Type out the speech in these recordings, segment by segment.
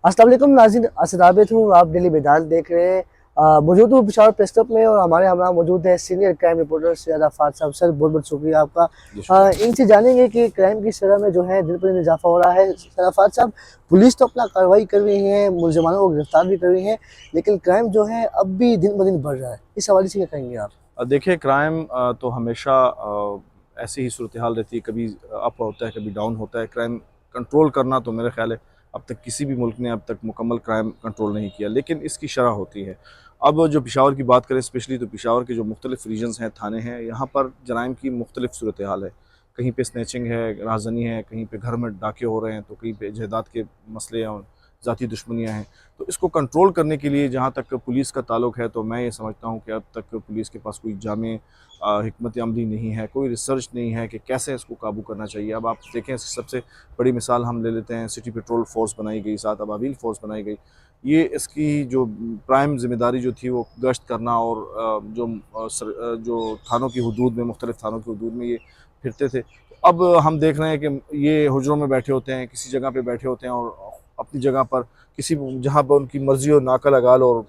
अस्सलाम वालेकुम नाज़रीन, असद हूँ। आप डेली मैदान देख रहे हैं। मौजूद हूँ पेशावर प्रेस क्लब में और हमारे हमरा मौजूद है सीनियर क्राइम रिपोर्टर सैयद आफाक साहब। सर बहुत बहुत शुक्रिया आपका। इनसे जानेंगे कि क्राइम की शरह में जो है दिन पर दिन इजाफा हो रहा है। सैयद आफाक साहब, पुलिस तो अपना कार्रवाई कर रही है, मुलजमानों को गिरफ्तार भी कर रही है, लेकिन क्राइम जो है अब भी दिन ब दिन बढ़ रहा है। इस हवाले से क्या कहेंगे आप? देखिए, क्राइम तो हमेशा ऐसी ही सूरत हाल रहती है, कभी अप होता है कभी डाउन होता है। क्राइम कंट्रोल करना तो मेरे ख्याल है अब तक किसी भी मुल्क ने अब तक मुकम्मल क्राइम कंट्रोल नहीं किया, लेकिन इसकी शरह होती है। अब जो पेशावर की बात करें स्पेशली, तो पेशावर के जो मुख्तलिफ रीजन्स हैं, थाने हैं, यहाँ पर जराइम की मुख्तलिफ सूरत हाल है। कहीं पे स्नैचिंग है, राजनी है, कहीं पे घर में डाके हो रहे हैं, तो कहीं पे जायदाद के मसले हैं और ज़ाती दुश्मनियाँ हैं। तो इसको कंट्रोल करने के लिए जहाँ तक पुलिस का ताल्लुक है, तो मैं ये समझता हूँ कि अब तक पुलिस के पास कोई जामे हिकमत अमली नहीं है, कोई रिसर्च नहीं है कि कैसे इसको काबू करना चाहिए। अब आप देखें, सबसे बड़ी मिसाल हम ले लेते हैं, सिटी पेट्रोल फोर्स बनाई गई, साथ अबाबिल फोर्स बनाई गई। ये इसकी जो प्राइम जिम्मेदारी जो थी वो गश्त करना और जो थानों की हदूद में, मुख्तलिफ थानों की हदूद में ये फिरते थे। अब हम देख रहे हैं कि ये हुजरों में बैठे होते हैं, किसी जगह पे बैठे होते हैं और अपनी जगह पर किसी जहाँ पर उनकी मर्जी हो नाका लगा लो और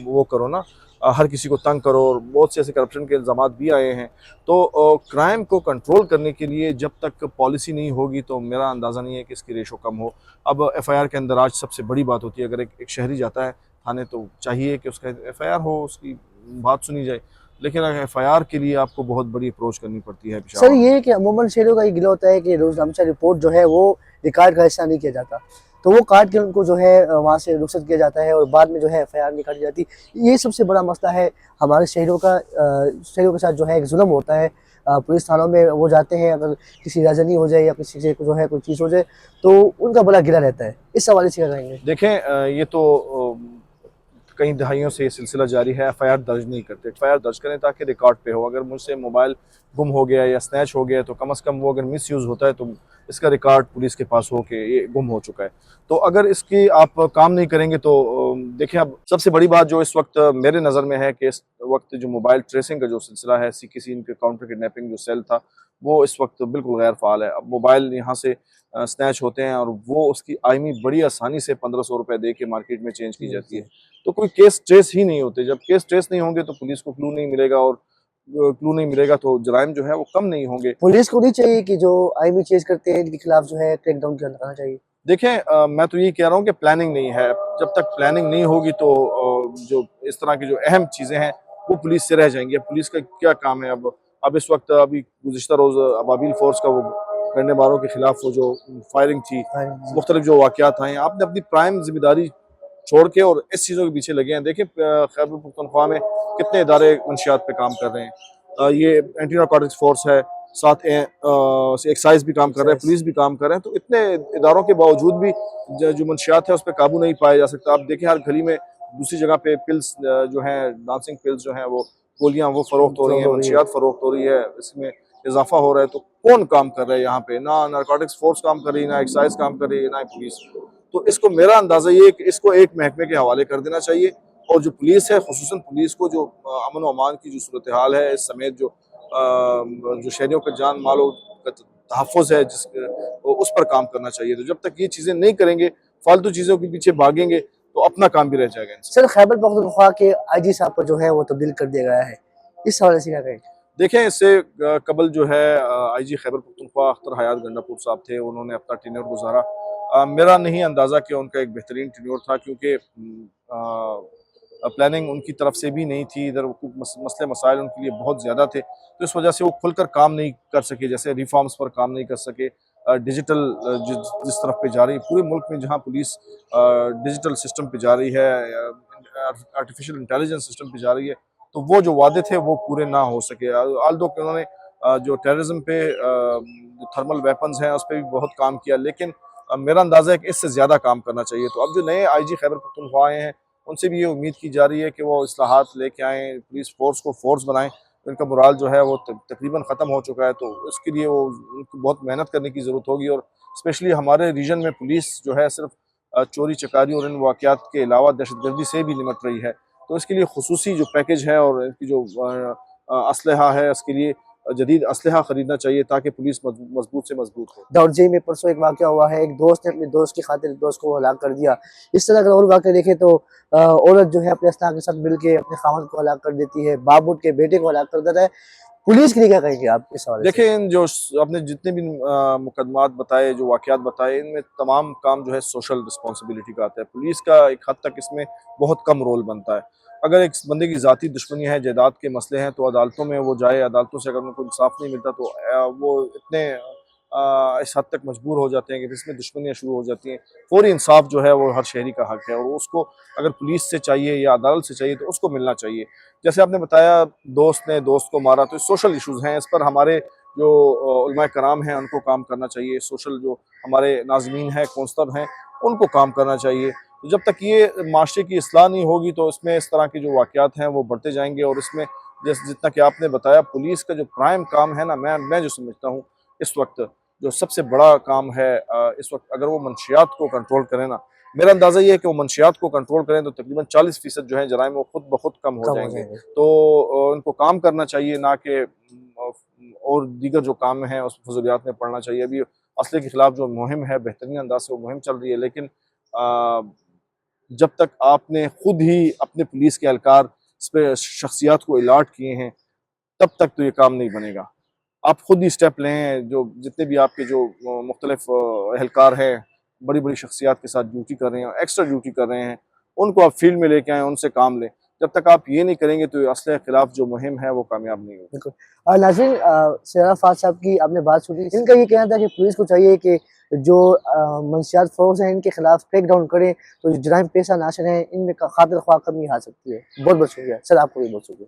वो करो ना, हर किसी को तंग करो। और बहुत से ऐसे करप्शन के इल्ज़ामात भी आए हैं। तो क्राइम को कंट्रोल करने के लिए जब तक पॉलिसी नहीं होगी, तो मेरा अंदाज़ा नहीं है कि इसकी रेशो कम हो। अब एफआईआर के अंदर आज सबसे बड़ी बात होती है, अगर एक शहरी जाता है थाने, तो चाहिए कि उसका एफआईआर हो, उसकी बात सुनी जाए। लेकिन एफआईआर के लिए आपको बहुत बड़ी अप्रोच करनी पड़ती है सर पेशावर में। ये है कि अमूमन शहरों का ये गिला होता है कि रोजनामचा रिपोर्ट जो है वो रिकॉर्ड का हिस्सा नहीं किया जाता, तो वो काट के उनको जो है वहाँ से रुखसत किया जाता है और बाद में जो है एफआईआर नहीं काटी जाती। ये सबसे बड़ा मसला है हमारे शहरों का। शहरों के साथ जो है एक जुल्म होता है। पुलिस थानों में वो जाते हैं, अगर किसी राजनी हो जाए या किसी से जो है कोई चीज़ हो जाए, तो उनका बड़ा गिला रहता है। इस हवाले से क्या कहेंगे? देखें, ये तो कई दहाइयों से ये सिलसिला जारी है। एफआईआर दर्ज नहीं करते। एफआईआर दर्ज करें ताकि रिकॉर्ड पे हो। अगर मुझसे मोबाइल गुम हो गया या स्नैच हो गया, तो कम से कम वो अगर मिस यूज़ होता है तो इसका रिकॉर्ड पुलिस के पास हो कि ये गुम हो चुका है। तो अगर इसकी आप काम नहीं करेंगे तो देखिए, अब सबसे बड़ी बात जो इस वक्त मेरे नज़र में है कि इस वक्त जो मोबाइल ट्रेसिंग का जो सिलसिला है, किसी इनके काउंटर किडनैपिंग जो सेल था, वो इस वक्त बिल्कुल गैर फाल है। अब मोबाइल यहाँ से स्नैच होते हैं और वो उसकी आईएमई बड़ी आसानी से 1500 रुपये दे के मार्केट में चेंज की जाती है। तो कोई केस ट्रेस ही नहीं होते। जब केस ट्रेस नहीं होंगे तो पुलिस को क्लू नहीं मिलेगा, और क्लू नहीं मिलेगा तो जराइम जो है वो कम नहीं होंगे। पुलिस को नहीं चाहिए कि जो आईबी चेज करते हैं इनके खिलाफ जो है क्रैकडाउन किया जाना चाहिए? देखें, मैं तो ये कह रहा हूँ कि प्लानिंग नहीं है। जब तक प्लानिंग नहीं होगी तो जो इस तरह की जो अहम चीज़ें हैं वो पुलिस से रह जाएंगी। अब पुलिस का क्या काम है? अब इस वक्त अभी गुज़िश्ता रोज़ अबाबिल फोर्स का वो करने वालों के खिलाफ वो जो फायरिंग थी, हाँ जी। मुख्तलिफ जो वाक़यात आए हैं, आपने अपनी प्राइम जिम्मेदारी छोड़ के और इस चीज़ों के पीछे लगे हैं। देखिए, खैबर पख्तूनख्वा में कितने इदारे मंशियात पे काम कर रहे हैं। ये एंटी नारकोटिक्स फोर्स है, साथ एक्साइज भी काम कर रहे हैं, पुलिस भी काम कर रहे हैं। तो इतने इदारों के बावजूद भी जो मंशियात है उस पर काबू नहीं पाया जा सकता। आप देखिए, हर गली में दूसरी जगह पे पिल्स जो हैं, डांसिंग पिल्स जो हैं, वो गोलियां वो फरोख्त हो रही हैं, हो रही है। मंशियात फरोख्त हो रही है, इसमें इजाफा हो रहा है। तो कौन काम कर रहा है यहाँ पे? ना नारकोटिक्स फोर्स काम कर रही है, ना एक्साइज काम कर रही है, ना ही पुलिस। तो इसको मेरा अंदाजा ये है कि इसको एक महकमे के हवाले कर देना चाहिए। और जो पुलिस है, खुसूसन पुलिस को जो अमन व अमान की जो सूरत हाल है, इस समेत जो शहरियों का जान माल का तहफ़्फ़ुज़ है, उस पर काम करना चाहिए। तो जब तक ये चीज़ें नहीं करेंगे, फालतू चीज़ों के पीछे भागेंगे, तो अपना काम भी रह जाएगा इनसे। सर खैबर पख्तूनख्वा के आईजी साहब को जो है वो तब्दील कर दिया गया है। इस हवाले से क्या कहेंगे? देखें, इससे कबल जो है आईजी खैबर पख्तूनख्वा अख्तर हयात गंडापुर साहब थे, उन्होंने अपना टेन्योर गुजारा। मेरा नहीं अंदाज़ा कि उनका एक बेहतरीन टेन्योर था, क्योंकि प्लानिंग उनकी तरफ से भी नहीं थी। इधर मसले मसाइल उनके लिए बहुत ज़्यादा थे, तो इस वजह से वो खुलकर काम नहीं कर सके। जैसे रिफॉर्म्स पर काम नहीं कर सके। डिजिटल जिस तरफ पे जा रही है पूरे मुल्क में, जहाँ पुलिस डिजिटल सिस्टम पे जा रही है, आर्टिफिशियल इंटेलिजेंस सिस्टम पे जा रही है, तो वो जो वादे थे वो पूरे ना हो सके। आल्दो कि उन्होंने जो टेररिज्म पे जो थर्मल वेपन्स हैं उस पर भी बहुत काम किया, लेकिन मेरा अंदाज़ा है कि इससे ज़्यादा काम करना चाहिए। तो अब जो नए आईजी खैबर पख्तूनख्वा आए हैं, उनसे भी ये उम्मीद की जा रही है कि वो इस्लाहात लेके आएँ, पुलिस फोर्स को फोर्स बनाएँ। उनका मोराल जो है वो तकरीबन ख़त्म हो चुका है, तो उसके लिए वो उनको बहुत मेहनत करने की ज़रूरत होगी। और स्पेशली हमारे रीजन में पुलिस जो है सिर्फ चोरी चकारी और इन वाक़यात के अलावा दहशतगर्दी से भी निमट रही है। तो इसके लिए खुसूसी जो पैकेज है और इनकी जो असलहा है, इसके लिए जदीद असलहा ख़रीदना चाहिए ताकि पुलिस मजबूत से मजबूत हो। दौड़जे में परसों एक वाक़या हुआ है, एक दोस्त ने अपने दोस्त की खातिर दोस्त को हलाक कर दिया। इस तरह अगर और वाक़या देखें तो औरत जो है अपने अस्ना के साथ मिलके अपने ख़ावंद को हलाक कर देती है, बाप उठ के बेटे को हलाक कर देता है। पुलिस के लिए क्या कहेंगे आप इस हवाले से? देखिए, इन जो आपने जितने भी मुकदमात बताए, जो वाक़यात बताए, इनमें तमाम काम जो है सोशल रिस्पॉन्सिबिलिटी का आता है। पुलिस का एक हद तक इसमें बहुत कम रोल बनता है। अगर एक बंदे की ज़ाती दुश्मनी है, जायदाद के मसले हैं, तो अदालतों में वो जाए, अदालतों से अगर उनको इंसाफ नहीं मिलता तो वो इतने इस हद तक मजबूर हो जाते हैं कि इसमें दुश्मनियाँ शुरू हो जाती हैं। फ़ौरी इंसाफ जो है वो हर शहरी का हक़ है और उसको अगर पुलिस से चाहिए या अदालत से चाहिए तो उसको मिलना चाहिए। जैसे आपने बताया, दोस्त ने दोस्त को मारा, तो सोशल इश्यूज़ हैं, इस पर हमारे जो उलमाए कराम हैं उनको काम करना चाहिए। सोशल जो हमारे नाज़मीन हैं, काउंसलर हैं, उनको काम करना चाहिए। तो जब तक ये माशरे की इस्लाह नहीं होगी तो इसमें इस तरह के जो वाक़यात हैं वो बढ़ते जाएंगे। और इसमें जितना कि आपने बताया, पुलिस का जो प्राइम काम है ना, मैं जो समझता हूँ इस वक्त जो सबसे बड़ा काम है, इस वक्त अगर वो मंशियात को कंट्रोल करें ना, मेरा अंदाज़ा ये है कि वो मंशियात को कंट्रोल करें तो तकरीबन 40% जो है जराइम वो खुद ब खुद कम हो कम हो जाएंगे। जाएँगे। तो उनको काम करना चाहिए, ना कि और दीगर जो काम हैं उस फजूलियात में पड़ना चाहिए। अभी असले के खिलाफ जो मुहिम है, बेहतरीन अंदाज से वो मुहिम चल रही है, लेकिन जब तक आपने खुद ही अपने पुलिस के एहलकार इस पे शख्सियात को अलर्ट किए हैं, तब तक तो ये काम नहीं बनेगा। आप खुद ही स्टेप लें, जो जितने भी आपके जो मुख्तलिफ एहलकार हैं, बड़ी-बड़ी शख्सियात के साथ ड्यूटी कर रहे हैं, एक्स्ट्रा ड्यूटी कर रहे हैं, उनको आप फील्ड में लेके आएँ, उनसे काम लें। जब तक आप ये नहीं करेंगे तो असले के खिलाफ जो मुहिम है वो कामयाब नहीं होगी। बिल्कुल। नाज़रीन, शेरा फात साहब की आपने बात सुनी। इनका ये कहना था कि पुलिस को चाहिए कि जो मंशियात फ़रोज़ हैं इनके खिलाफ क्रैकडाउन करें, तो जो जराइम पेशा नाशर हैं इनमें खातिर ख्वाह कमी आ सकती है। बहुत-बहुत शुक्रिया। सर, आपको भी बहुत शुक्रिया।